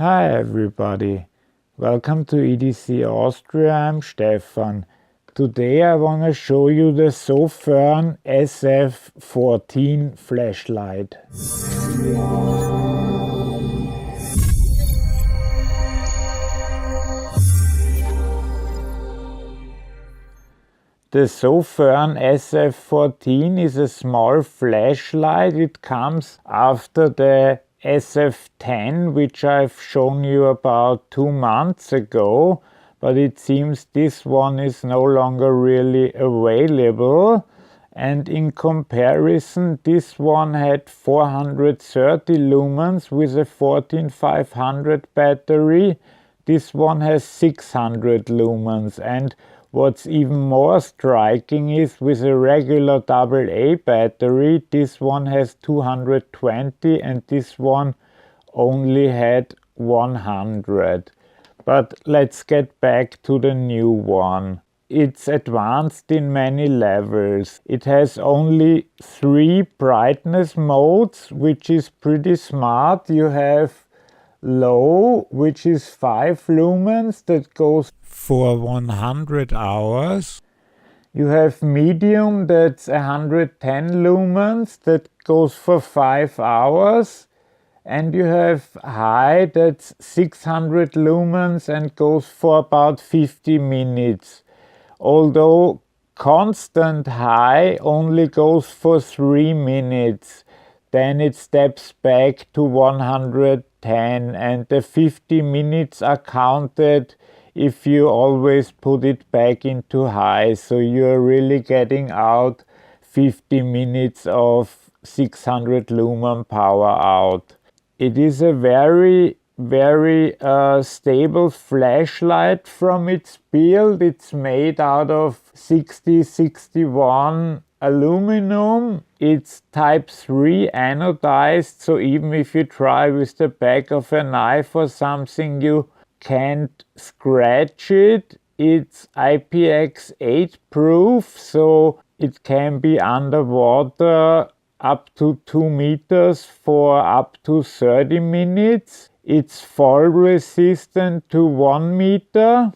Hi everybody, welcome to EDC Austria. I'm Stefan. Today I want to show you the Sofirn SF14 Flashlight. The Sofirn SF14 is a small flashlight. It comes after the SF10, which I've shown you about 2 months ago, but it seems this one is no longer really available. And in comparison, this one had 430 lumens with a 14500 battery. This one has 600 lumens, and what's even more striking is with a regular AA battery, this one has 220 and this one only had 100. But let's get back to the new one. It's advanced in many levels. It has only 3 brightness modes, which is pretty smart. You have low, which is 5 lumens, that goes for 100 hours. You have medium, that's 110 lumens, that goes for 5 hours. And you have high, that's 600 lumens and goes for about 50 minutes. Although constant high only goes for 3 minutes. Then it steps back to 110, and the 50 minutes are counted if you always put it back into high. So you're really getting out 50 minutes of 600 lumen power out. It is a very stable flashlight from its build. It's made out of 6061 aluminum. It's type 3 anodized, so even if you try with the back of a knife or something, you can't scratch it. It's IPX8 proof, so it can be underwater up to 2 meters for up to 30 minutes. It's fall resistant to 1 meter.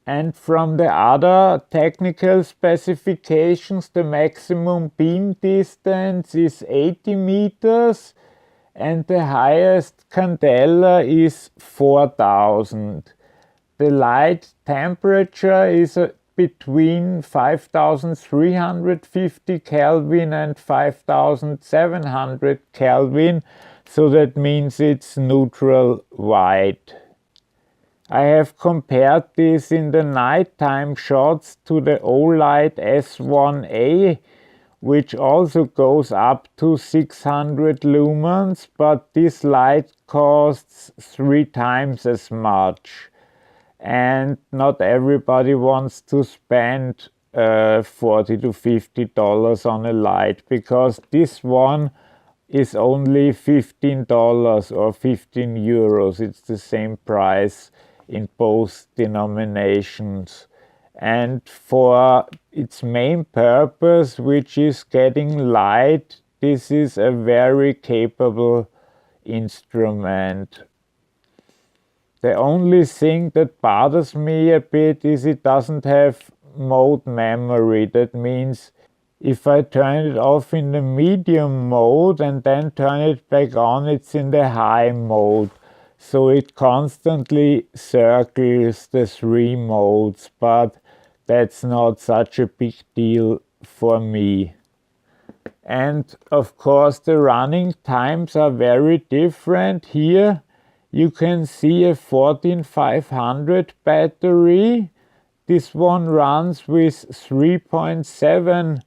And from the other technical specifications, the maximum beam distance is 80 meters and the highest candela is 4000. The light temperature is between 5350 Kelvin and 5700 Kelvin, so that means it's neutral white. I have compared this in the nighttime shots to the Olight S1A, which also goes up to 600 lumens, but this light costs 3 times as much. And not everybody wants to spend $40 to $50 on a light, because this one is only $15 or 15 euros. It's the same price in both denominations. And for its main purpose, which is getting light, this is a very capable instrument. The only thing that bothers me a bit is it doesn't have mode memory. That means if I turn it off in the medium mode and then turn it back on, it's in the high mode. So it constantly circles the 3 modes, but that's not such a big deal for me. And of course the running times are very different. Here you can see a 14500 battery. This one runs with 3.7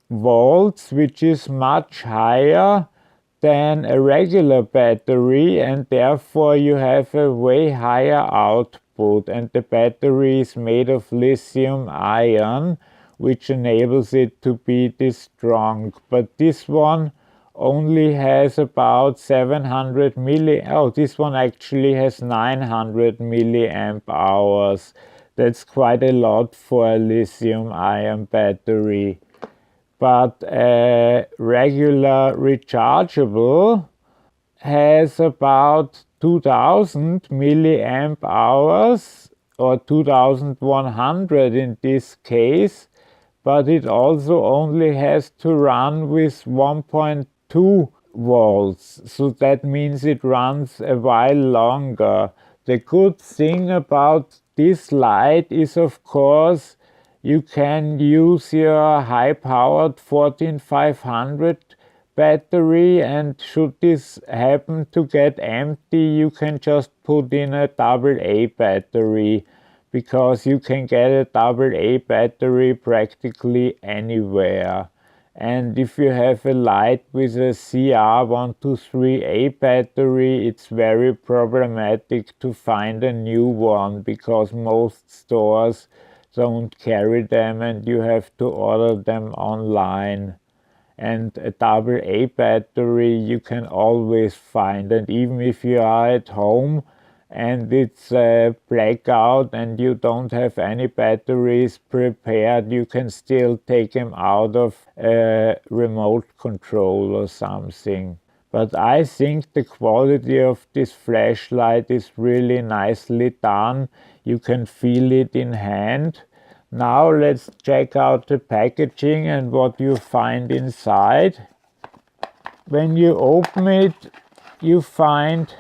volts, which is much higher than a regular battery, and therefore you have a way higher output. And the battery is made of lithium ion, which enables it to be this strong. But this one only has about 700 this one actually has 900 milliamp hours. That's quite a lot for a lithium ion battery. But a regular rechargeable has about 2000 milliamp hours, or 2100 in this case, but it also only has to run with 1.2 volts, so that means it runs a while longer. The good thing about this light is, of course, you can use your high-powered 14500 battery, and should this happen to get empty, you can just put in a AA battery, because you can get a AA battery practically anywhere. And if you have a light with a CR123A battery, it's very problematic to find a new one, because most stores don't carry them and you have to order them online. And a AA battery you can always find, and even if you are at home and it's a blackout and you don't have any batteries prepared, you can still take them out of a remote control or something. But I think the quality of this flashlight is really nicely done. You can feel it in hand. Now let's check out the packaging and what you find inside. When you open it, you find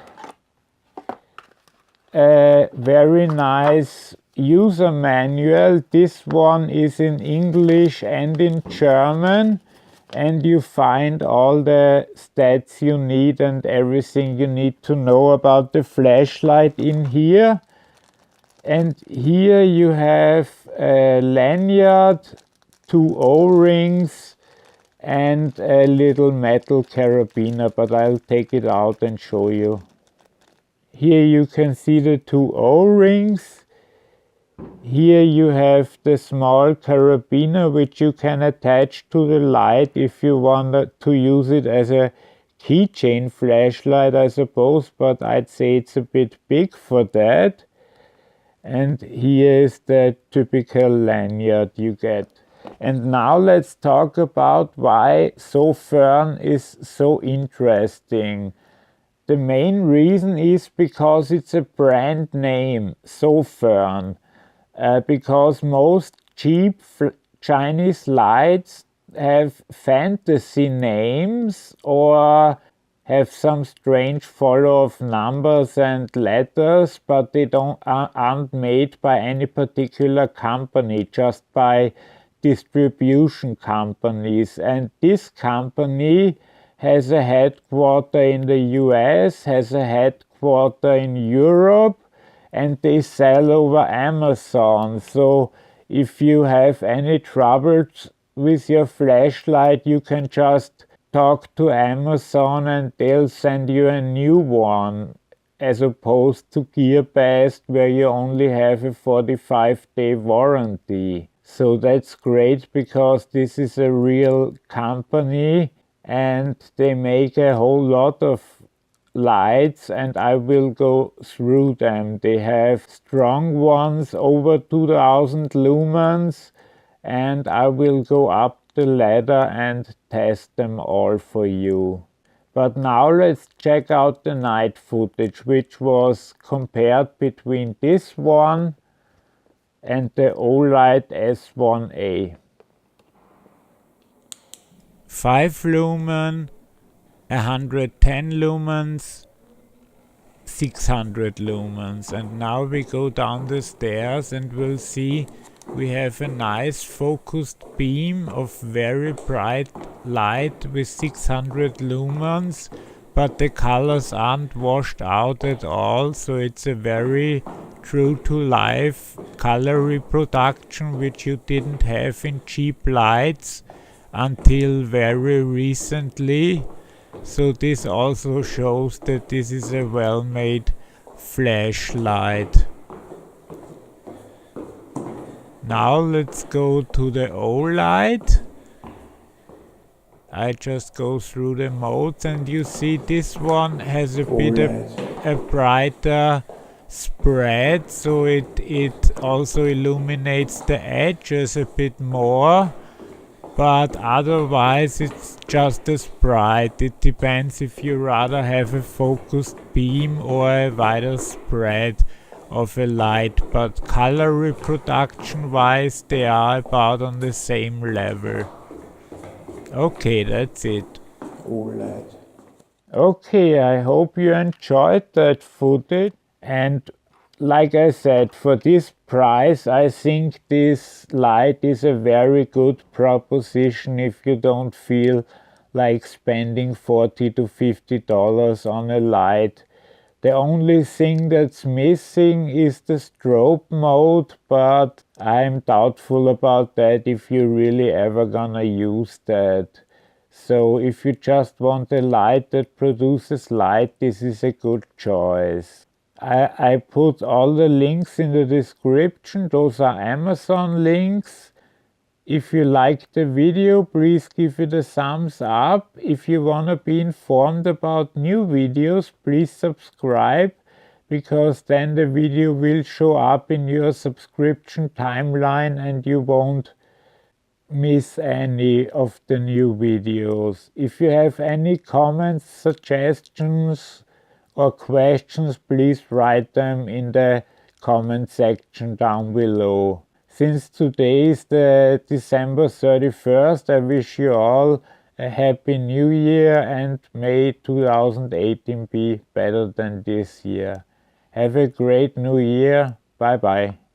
a very nice user manual. This one is in English and in German, and you find all the stats you need and everything you need to know about the flashlight in here. And here you have a lanyard, 2 O-rings, and a little metal carabiner, but I'll take it out and show you. Here you can see the 2 O-rings. Here you have the small carabiner, which you can attach to the light if you want to use it as a keychain flashlight, I suppose, but I'd say it's a bit big for that. And here is the typical lanyard you get. And now let's talk about why Sofirn is so interesting. The main reason is because it's a brand name, Sofirn. Because most cheap Chinese lights have fantasy names or have some strange follow of numbers and letters, but they aren't made by any particular company, just by distribution companies. And this company has a headquarter in the US, has a headquarter in Europe, and they sell over Amazon. So if you have any troubles with your flashlight, you can just talk to Amazon and they'll send you a new one, as opposed to GearBest, where you only have a 45-day warranty. So that's great, because this is a real company and they make a whole lot of lights, and I will go through them. They have strong ones over 2000 lumens, and I will go up the ladder and test them all for you. But now let's check out the night footage, which was compared between this one and the Olight S1A. 5 lumen, 110 lumens, 600 lumens. And now we go down the stairs and we'll see we have a nice focused beam of very bright light with 600 lumens, but the colors aren't washed out at all, so it's a very true to life color reproduction, which you didn't have in cheap lights until very recently. So this also shows that this is a well-made flashlight. Now let's go to the Olight. I just go through the modes, and you see this one has a bit a brighter spread, so it also illuminates the edges a bit more. but otherwise it's just as bright. It depends if you rather have a focused beam or a wider spread of a light, but color reproduction wise they are about on the same level. Okay, that's it. OLED. Okay, I hope you enjoyed that footage, and like I said, for this price I think this light is a very good proposition if you don't feel like spending $40 to $50 on a light. The only thing that's missing is the strobe mode, but I'm doubtful about that if you're really ever gonna use that. So if you just want a light that produces light, this is a good choice. I put all the links in the description. Those are Amazon links. If you liked the video, please give it a thumbs up. If you want to be informed about new videos, please subscribe, because then the video will show up in your subscription timeline and you won't miss any of the new videos. If you have any comments, suggestions or questions, please write them in the comment section down below. Since today is the December 31st, I wish you all a happy new year and may 2018 be better than this year. Have a great new year. Bye bye.